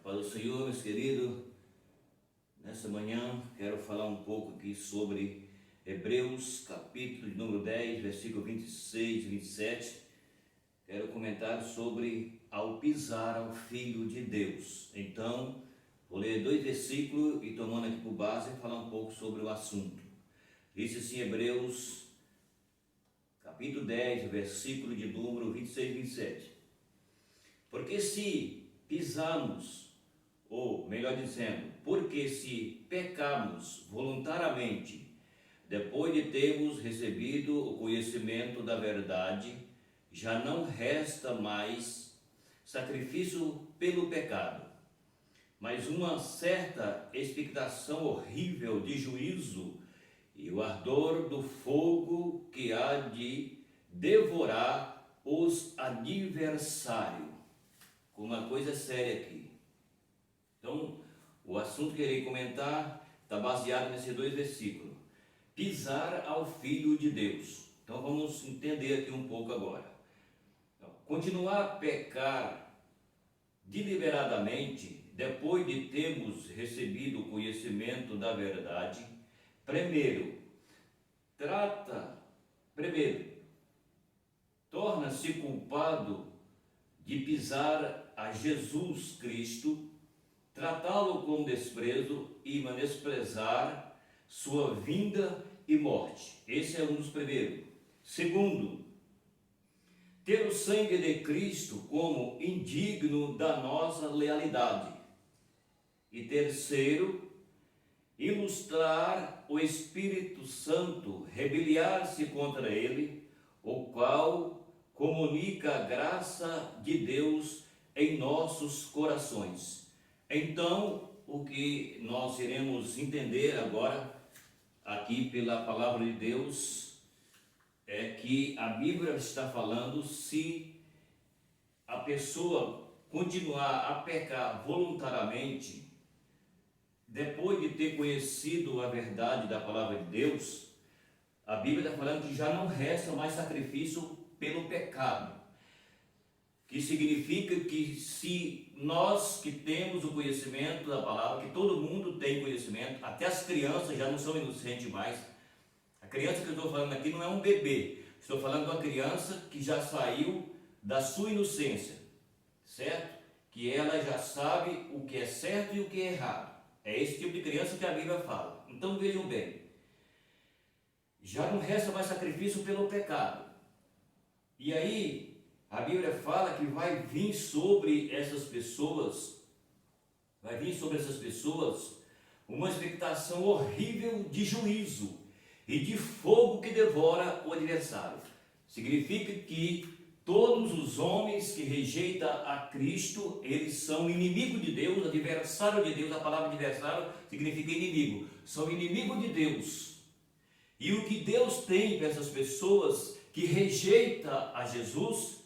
Paz do Senhor, meus queridos. Nessa manhã quero falar um pouco aqui sobre Hebreus, capítulo de número 10, versículo 26 e 27. Quero comentar sobre ao pisar ao Filho de Deus. Então, vou ler 2 versículos e tomando aqui por base, falar um pouco sobre o assunto. Diz assim, Hebreus, capítulo 10, versículo de número 26 e 27. Porque se pisarmos, ou melhor dizendo, porque se pecarmos voluntariamente, depois de termos recebido o conhecimento da verdade, já não resta mais sacrifício pelo pecado, mas uma certa expectação horrível de juízo e o ardor do fogo que há de devorar os adversários. Com uma coisa séria aqui. Então, o assunto que irei comentar está baseado nesses 2 versículos. Pisar ao Filho de Deus. Então, vamos entender aqui um pouco agora. Então, continuar a pecar deliberadamente, depois de termos recebido o conhecimento da verdade, primeiro, torna-se culpado de pisar a Jesus Cristo, tratá-lo com desprezo e menosprezar sua vinda e morte. Esse é um dos primeiros. Segundo, ter o sangue de Cristo como indigno da nossa lealidade. E terceiro, ilustrar o Espírito Santo, rebeliar-se contra ele, o qual comunica a graça de Deus em nossos corações. Então, o que nós iremos entender agora, aqui pela palavra de Deus, é que a Bíblia está falando se a pessoa continuar a pecar voluntariamente, depois de ter conhecido a verdade da palavra de Deus, a Bíblia está falando que já não resta mais sacrifício pelo pecado. Que significa que se nós que temos o conhecimento da palavra, que todo mundo tem conhecimento, até as crianças já não são inocentes mais. A criança que eu estou falando aqui não é um bebê, estou falando de uma criança que já saiu da sua inocência, certo? Que ela já sabe o que é certo e o que é errado. É esse tipo de criança que a Bíblia fala. Então vejam bem, já não resta mais sacrifício pelo pecado. E aí, a Bíblia fala que vai vir sobre essas pessoas uma expectação horrível de juízo e de fogo que devora o adversário. Significa que todos os homens que rejeitam a Cristo, eles são inimigos de Deus, adversário de Deus. A palavra adversário significa inimigo, são inimigos de Deus. E o que Deus tem para essas pessoas que rejeitam a Jesus,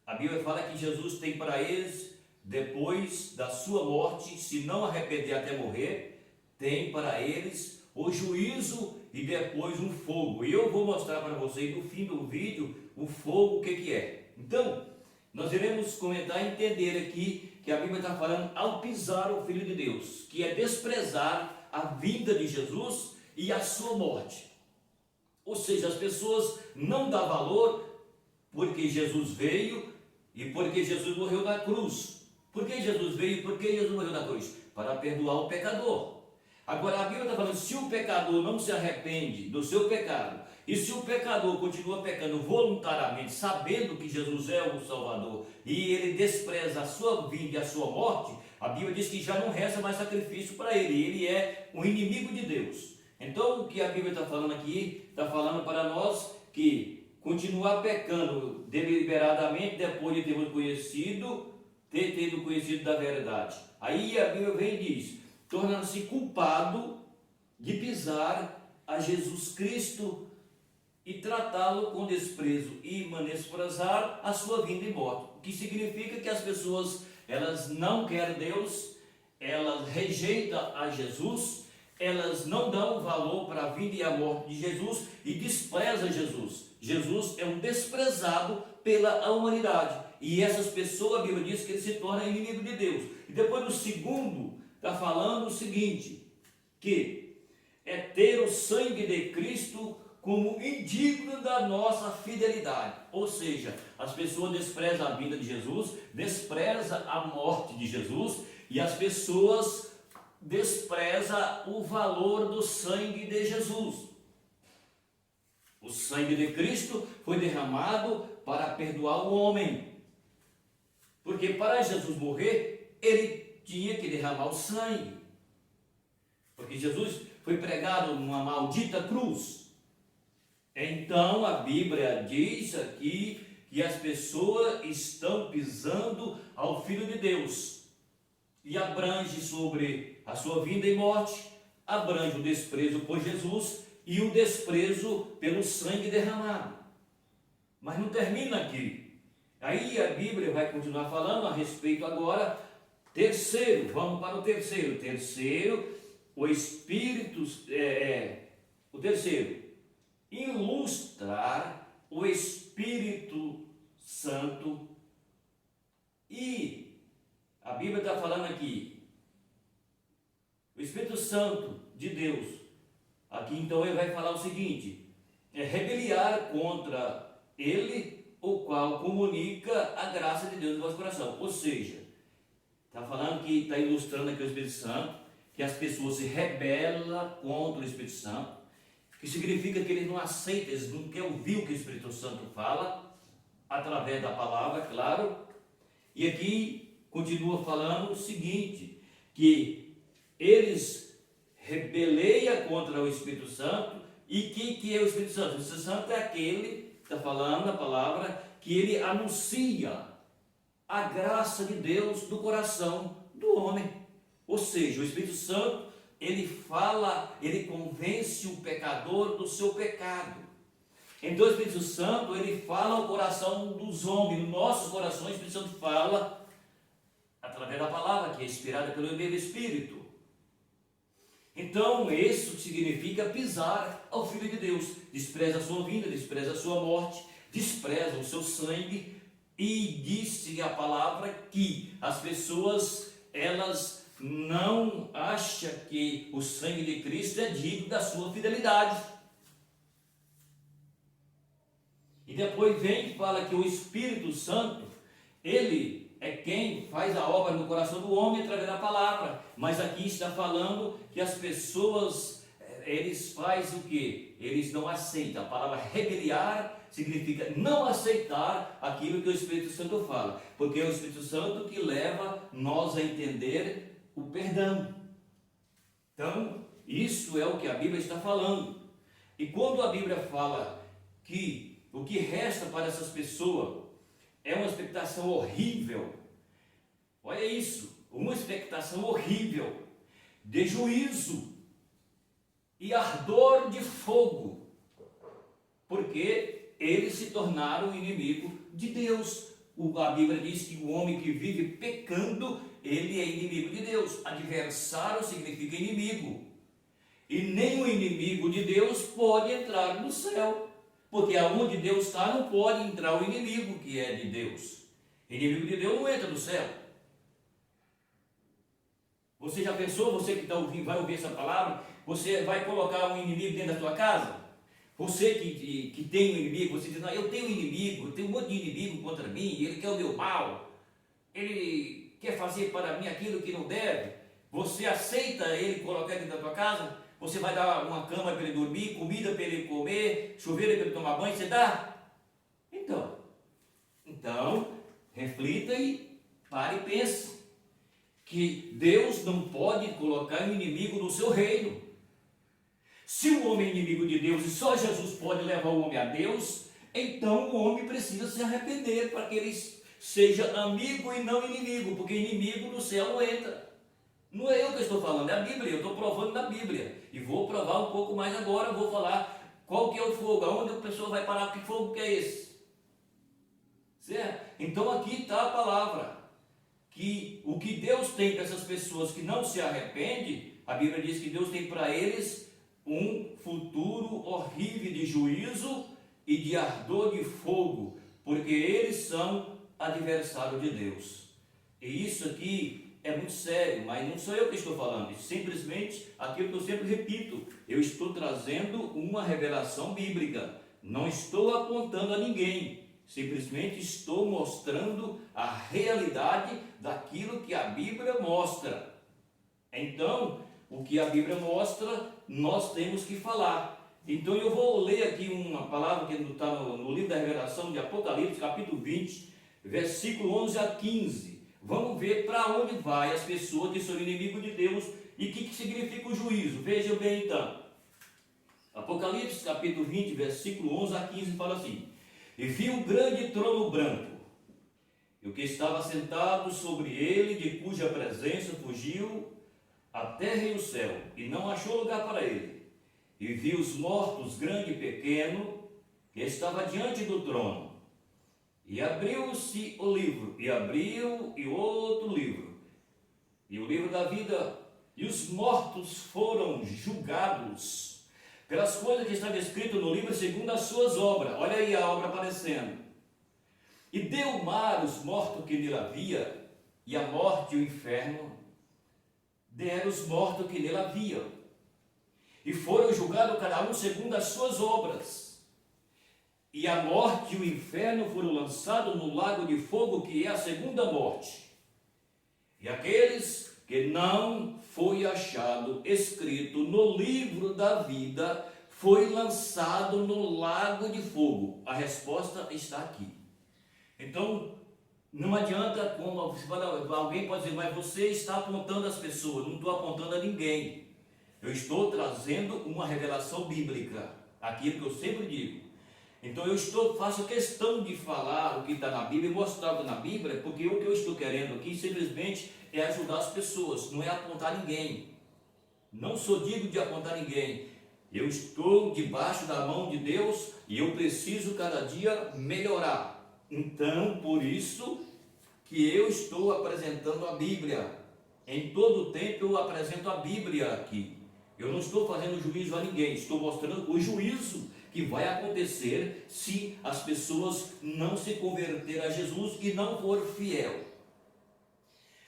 a Bíblia fala que Jesus tem para eles, depois da sua morte, se não arrepender até morrer, tem para eles o juízo e depois um fogo. E eu vou mostrar para vocês no fim do vídeo o fogo, o que é. Então, nós iremos comentar e entender aqui que a Bíblia está falando ao pisar o Filho de Deus, que é desprezar a vinda de Jesus e a sua morte. Ou seja, as pessoas não dão valor porque Jesus veio e porque Jesus morreu na cruz. Por que Jesus veio e por que Jesus morreu na cruz? Para perdoar o pecador. Agora a Bíblia está falando, se o pecador não se arrepende do seu pecado, e se o pecador continua pecando voluntariamente, sabendo que Jesus é o Salvador, e ele despreza a sua vida e a sua morte, a Bíblia diz que já não resta mais sacrifício para ele, ele é um inimigo de Deus. Então o que a Bíblia está falando aqui, está falando para nós que continuar pecando deliberadamente depois de termos ter tido conhecido da verdade. Aí a Bíblia vem e diz, tornando-se culpado de pisar a Jesus Cristo e tratá-lo com desprezo e menosprezar a sua vinda e morte. O que significa que as pessoas, elas não querem Deus, elas rejeitam a Jesus, elas não dão valor para a vida e a morte de Jesus e desprezam Jesus. Jesus é um desprezado pela humanidade. E essas pessoas, a Bíblia diz que eles se tornam inimigos de Deus. E depois no segundo, está falando o seguinte, que é ter o sangue de Cristo como indigno da nossa fidelidade. Ou seja, as pessoas desprezam a vida de Jesus, desprezam a morte de Jesus, e as pessoas desprezam o valor do sangue de Jesus. O sangue de Cristo foi derramado para perdoar o homem. Porque para Jesus morrer, ele tinha que derramar o sangue. Porque Jesus foi pregado numa maldita cruz. Então a Bíblia diz aqui que as pessoas estão pisando ao Filho de Deus. E abrange sobre a sua vinda e morte, abrange o desprezo por Jesus e o desprezo pelo sangue derramado. Mas não termina aqui. Aí a Bíblia vai continuar falando a respeito agora. Terceiro, vamos para o terceiro. Terceiro, o Espírito, o terceiro, ilustrar o Espírito Santo. E a Bíblia está falando aqui, o Espírito Santo de Deus. Aqui então ele vai falar o seguinte, rebeliar contra ele, o qual comunica a graça de Deus no vosso coração. Ou seja, está falando que, está ilustrando aqui o Espírito Santo, que as pessoas se rebelam contra o Espírito Santo, que significa que eles não aceitam, eles não querem ouvir o que o Espírito Santo fala, através da palavra, claro. E aqui continua falando o seguinte, que eles rebeleiam contra o Espírito Santo. E que é o Espírito Santo? O Espírito Santo é aquele, está falando a palavra, que ele anuncia a graça de Deus no coração do homem. Ou seja, o Espírito Santo, ele fala, ele convence o pecador do seu pecado. Então o Espírito Santo, ele fala ao coração dos homens, nos nossos corações. O Espírito Santo fala através da palavra, que é inspirada pelo mesmo Espírito. Então, isso significa pisar ao Filho de Deus. Despreza a sua vinda, despreza a sua morte, despreza o seu sangue. E disse a palavra que as pessoas, elas não acham que o sangue de Cristo é digno da sua fidelidade. E depois vem e fala que o Espírito Santo, ele é quem faz a obra no coração do homem através da palavra. Mas aqui está falando que as pessoas, eles fazem o quê? Eles não aceitam. A palavra rebeliar significa não aceitar aquilo que o Espírito Santo fala. Porque é o Espírito Santo que leva nós a entender o perdão. Então, isso é o que a Bíblia está falando. E quando a Bíblia fala que o que resta para essas pessoas é uma expectação horrível. Olha isso, uma expectação horrível de juízo e ardor de fogo, porque eles se tornaram inimigo de Deus. A Bíblia diz que o homem que vive pecando, ele é inimigo de Deus. Adversário significa inimigo. E nem o inimigo de Deus pode entrar no céu. Porque aonde Deus está não pode entrar o inimigo que é de Deus. Inimigo de Deus não entra no céu. Você já pensou, você que está ouvindo, vai ouvir essa palavra, você vai colocar um inimigo dentro da sua casa? Você que tem um inimigo, você diz, não, eu tenho um inimigo, eu tenho um monte de inimigo contra mim, ele quer o meu mal, ele quer fazer para mim aquilo que não deve. Você aceita ele colocar dentro da tua casa? Você vai dar uma cama para ele dormir, comida para ele comer, chuveiro para ele tomar banho, você dá? Então, reflita e pare e pense que Deus não pode colocar um inimigo no seu reino. Se o homem é inimigo de Deus e só Jesus pode levar o homem a Deus, então o homem precisa se arrepender para que ele seja amigo e não inimigo, porque inimigo no céu não entra. Não é eu que estou falando, é a Bíblia, eu estou provando na Bíblia. E vou provar um pouco mais agora, vou falar qual que é o fogo, aonde a pessoa vai parar, que fogo que é esse. Certo? Então aqui está a palavra, que o que Deus tem para essas pessoas que não se arrependem, a Bíblia diz que Deus tem para eles um futuro horrível de juízo e de ardor de fogo, porque eles são adversários de Deus. E isso aqui é muito sério, mas não sou eu que estou falando, é simplesmente aquilo que eu sempre repito, eu estou trazendo uma revelação bíblica, não estou apontando a ninguém, simplesmente estou mostrando a realidade daquilo que a Bíblia mostra. Então, o que a Bíblia mostra, nós temos que falar. Então eu vou ler aqui uma palavra que está no livro da Revelação de Apocalipse, capítulo 20, versículo 11 a 15. Vamos ver para onde vai as pessoas que são inimigos de Deus e o que significa o juízo. Vejam bem então. Apocalipse capítulo 20, versículo 11 a 15 fala assim: E vi um grande trono branco, e o que estava sentado sobre ele, de cuja presença fugiu a terra e o céu, e não achou lugar para ele. E vi os mortos, grande e pequeno, que estava diante do trono. E abriu-se o livro, e abriu e outro livro, e o livro da vida, e os mortos foram julgados pelas coisas que estavam escritas no livro segundo as suas obras. Olha aí a obra aparecendo. E deu o mar os mortos que nele havia, e a morte e o inferno deram os mortos que nele havia, e foram julgados cada um segundo as suas obras. E a morte e o inferno foram lançados no lago de fogo, que é a segunda morte. E aqueles que não foi achado escrito no livro da vida, foi lançado no lago de fogo. A resposta está aqui. Então, não adianta, como alguém pode dizer, mas você está apontando as pessoas. Não estou apontando a ninguém. Eu estou trazendo uma revelação bíblica, aquilo que eu sempre digo. Então faço questão de falar o que está na Bíblia e mostrar o que está na Bíblia, porque o que eu estou querendo aqui simplesmente é ajudar as pessoas, não é apontar ninguém. Não sou digno de apontar ninguém. Eu estou debaixo da mão de Deus e eu preciso cada dia melhorar. Então, por isso que eu estou apresentando a Bíblia. Em todo tempo eu apresento a Bíblia aqui. Eu não estou fazendo juízo a ninguém, estou mostrando o juízo que vai acontecer se as pessoas não se converterem a Jesus e não for fiel.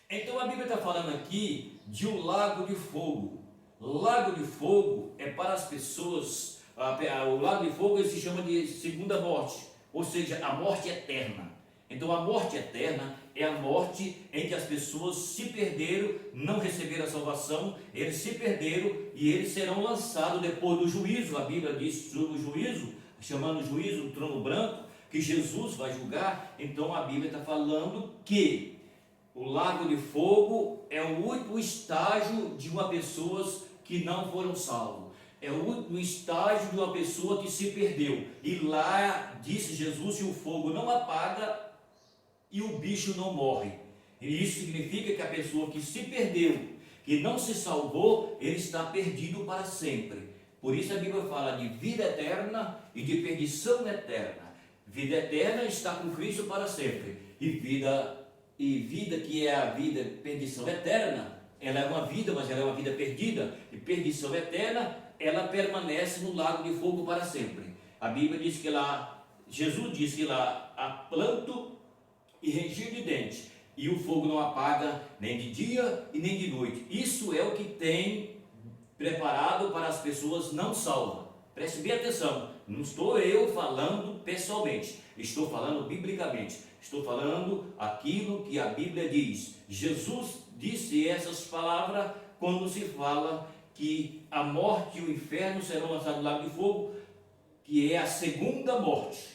Então a Bíblia está falando aqui de um lago de fogo. Lago de fogo é para as pessoas, o lago de fogo ele se chama de segunda morte, ou seja, a morte eterna. Então a morte eterna é a morte em que as pessoas se perderam, não receberam a salvação, eles se perderam e eles serão lançados depois do juízo. A Bíblia diz sobre o juízo, chamando o juízo o trono branco, que Jesus vai julgar. Então a Bíblia está falando que o lago de fogo é o último estágio de uma pessoa que não foram salvos. É o último estágio de uma pessoa que se perdeu. E lá, disse Jesus, que o fogo não apaga e o bicho não morre. E isso significa que a pessoa que se perdeu, que não se salvou, ele está perdido para sempre. Por isso a Bíblia fala de vida eterna e de perdição eterna. Vida eterna está com Cristo para sempre. E vida que é a vida, perdição eterna, ela é uma vida, mas ela é uma vida perdida. E perdição eterna, ela permanece no lago de fogo para sempre. A Bíblia diz que lá, Jesus diz que lá há planto e ranger de dente, e o fogo não apaga nem de dia e nem de noite. Isso é o que tem preparado para as pessoas não salvas. Preste bem atenção, não estou eu falando pessoalmente, estou falando biblicamente, estou falando aquilo que a Bíblia diz. Jesus disse essas palavras quando se fala que a morte e o inferno serão lançados no lago de fogo, que é a segunda morte.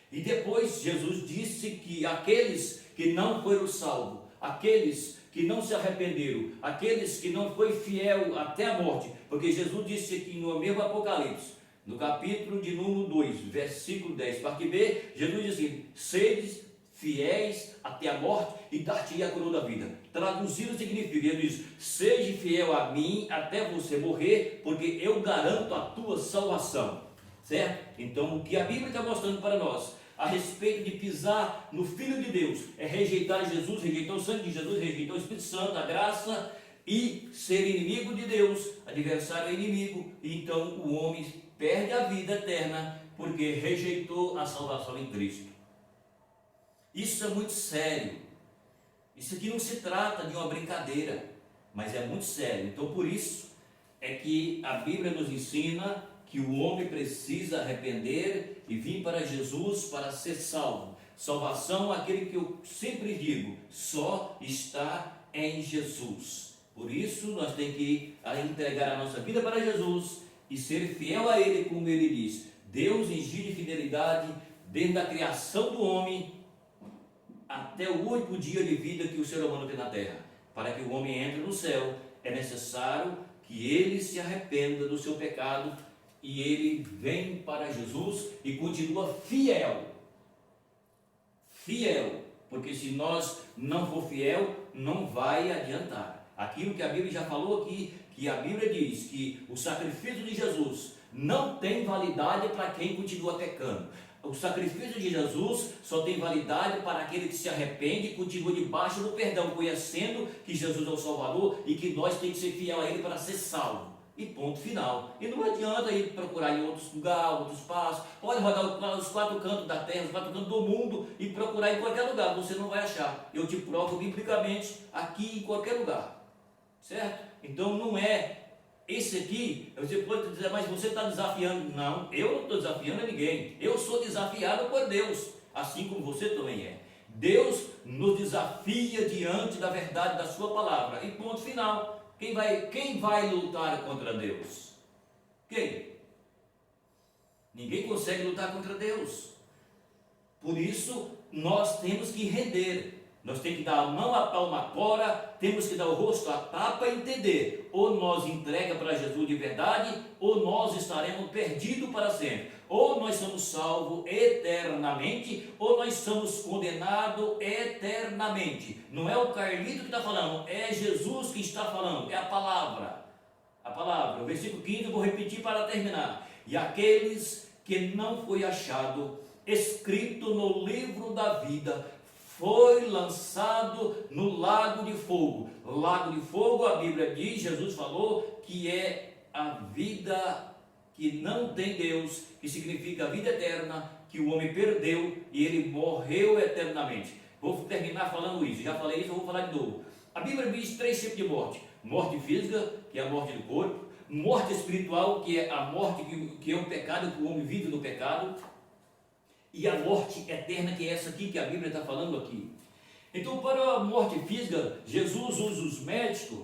E depois Jesus disse que aqueles que não foram salvos, aqueles que não se arrependeram, aqueles que não foi fiel até a morte, porque Jesus disse aqui no mesmo Apocalipse, no capítulo de número 2, versículo 10, parte B, Jesus diz assim: sedes fiéis até a morte e dar-te a coroa da vida. Traduzido significa, ele diz: seja fiel a mim até você morrer, porque eu garanto a tua salvação. Certo? Então o que a Bíblia está mostrando para nós a respeito de pisar no Filho de Deus é rejeitar Jesus, rejeitar o sangue de Jesus, rejeitar o Espírito Santo, a graça, e ser inimigo de Deus, adversário é inimigo. Então o homem perde a vida eterna porque rejeitou a salvação em Cristo. Isso é muito sério. Isso aqui não se trata de uma brincadeira, mas é muito sério. Então, por isso é que a Bíblia nos ensina que o homem precisa arrepender e vir para Jesus para ser salvo. Salvação é aquele que eu sempre digo, só está em Jesus. Por isso nós temos que entregar a nossa vida para Jesus e ser fiel a Ele, como Ele diz. Deus exige fidelidade desde a criação do homem até o último dia de vida que o ser humano tem na terra. Para que o homem entre no céu, é necessário que ele se arrependa do seu pecado e ele vem para Jesus e continua fiel. Fiel, porque se nós não for fiel, não vai adiantar. Aquilo que a Bíblia já falou aqui, que a Bíblia diz que o sacrifício de Jesus não tem validade para quem continua pecando. O sacrifício de Jesus só tem validade para aquele que se arrepende e continua debaixo do perdão, conhecendo que Jesus é o Salvador e que nós temos que ser fiel a Ele para ser salvo. E ponto final. E não adianta ir procurar em outros lugares, outros espaços. Pode rodar os 4 cantos da terra, os 4 cantos do mundo e procurar em qualquer lugar. Você não vai achar. Eu te provo biblicamente aqui em qualquer lugar. Certo? Então não é esse aqui. Você pode dizer, mas você está desafiando. Não, eu não estou desafiando a ninguém. Eu sou desafiado por Deus, assim como você também é. Deus nos desafia diante da verdade da sua palavra. E ponto final. Quem vai lutar contra Deus? Quem? Ninguém consegue lutar contra Deus. Por isso, nós temos que render. Nós temos que dar a mão à palma fora, temos que dar o rosto à tapa e entender. Ou nós entrega para Jesus de verdade, ou nós estaremos perdidos para sempre. Ou nós somos salvos eternamente, ou nós somos condenados eternamente. Não é o Carlito que está falando, é Jesus que está falando, é a palavra. A palavra, o versículo 15 eu vou repetir para terminar. E aqueles que não foi achado escrito no livro da vida, foi lançado no lago de fogo. Lago de fogo, a Bíblia diz, Jesus falou que é a vida que não tem Deus, que significa a vida eterna, que o homem perdeu e ele morreu eternamente. Vou terminar falando isso, já falei isso, eu vou falar de novo. A Bíblia diz 3 tipos de morte: morte física, que é a morte do corpo; morte espiritual, que é a morte que é o pecado, que o homem vive no pecado; e a morte eterna, que é essa aqui que a Bíblia está falando aqui. Então, para a morte física, Jesus usa os médicos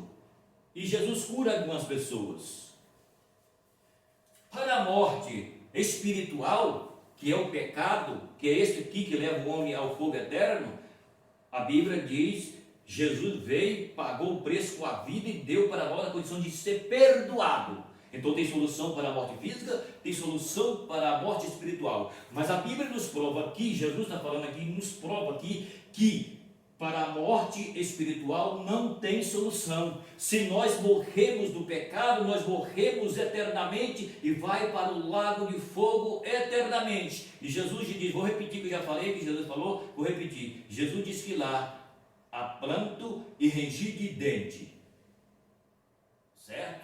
e Jesus cura algumas pessoas. Para a morte espiritual, que é o pecado, que é esse aqui que leva o homem ao fogo eterno, a Bíblia diz: Jesus veio, pagou o preço com a vida e deu para nós a condição de ser perdoado. Então tem solução para a morte física, tem solução para a morte espiritual. Mas a Bíblia nos prova aqui, Jesus está falando aqui, nos prova aqui que para a morte espiritual não tem solução. Se nós morremos do pecado, nós morremos eternamente e vai para o lago de fogo eternamente. E Jesus diz, vou repetir que eu já falei, que Jesus falou, vou repetir. Jesus diz que lá há pranto e ranger de dente. Certo?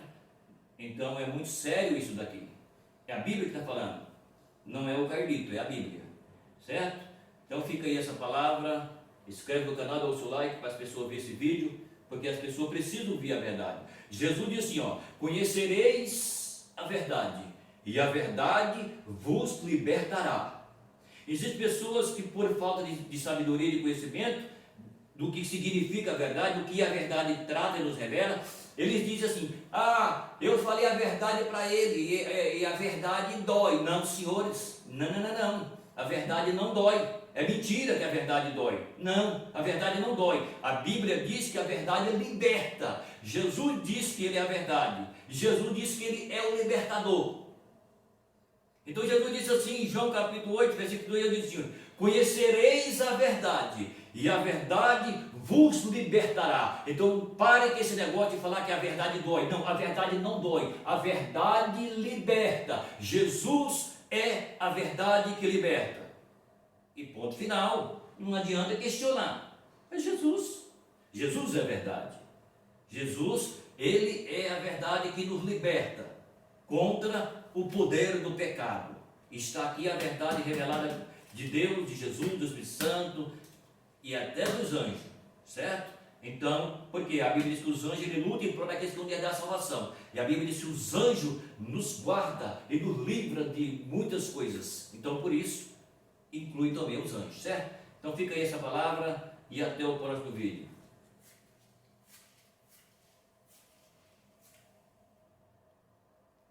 Então é muito sério isso daqui. É a Bíblia que está falando. Não é o Carlito, é a Bíblia. Certo? Então fica aí essa palavra. Inscreve no canal, dá o seu like para as pessoas verem esse vídeo, porque as pessoas precisam ouvir a verdade. Jesus disse assim, conhecereis a verdade, e a verdade vos libertará. Existem pessoas que, por falta de sabedoria e de conhecimento do que significa a verdade, do que a verdade trata e nos revela, eles dizem assim, eu falei a verdade para ele, e a verdade dói. Não, senhores, não, a verdade não dói. É mentira que a verdade dói. Não, a verdade não dói. A Bíblia diz que a verdade liberta. Jesus diz que Ele é a verdade. Jesus diz que Ele é o libertador. Então Jesus disse assim, em João capítulo 8, versículo 2, ele diz assim, conhecereis a verdade, e a verdade vos libertará. Então pare com esse negócio de falar que a verdade dói. Não, a verdade não dói. A verdade liberta. Jesus é a verdade que liberta. E ponto final. Não adianta questionar. É Jesus. Jesus é a verdade. Jesus, Ele é a verdade que nos liberta contra o poder do pecado. Está aqui a verdade revelada de Deus, de Jesus, do Espírito Santo, e até dos anjos, certo? Então, porque a Bíblia diz que os anjos ele lutam em prol daqueles que vão herdar a salvação. E a Bíblia diz que os anjos nos guarda e nos livra de muitas coisas. Então, por isso, inclui também os anjos, certo? Então, fica aí essa palavra e até o próximo vídeo.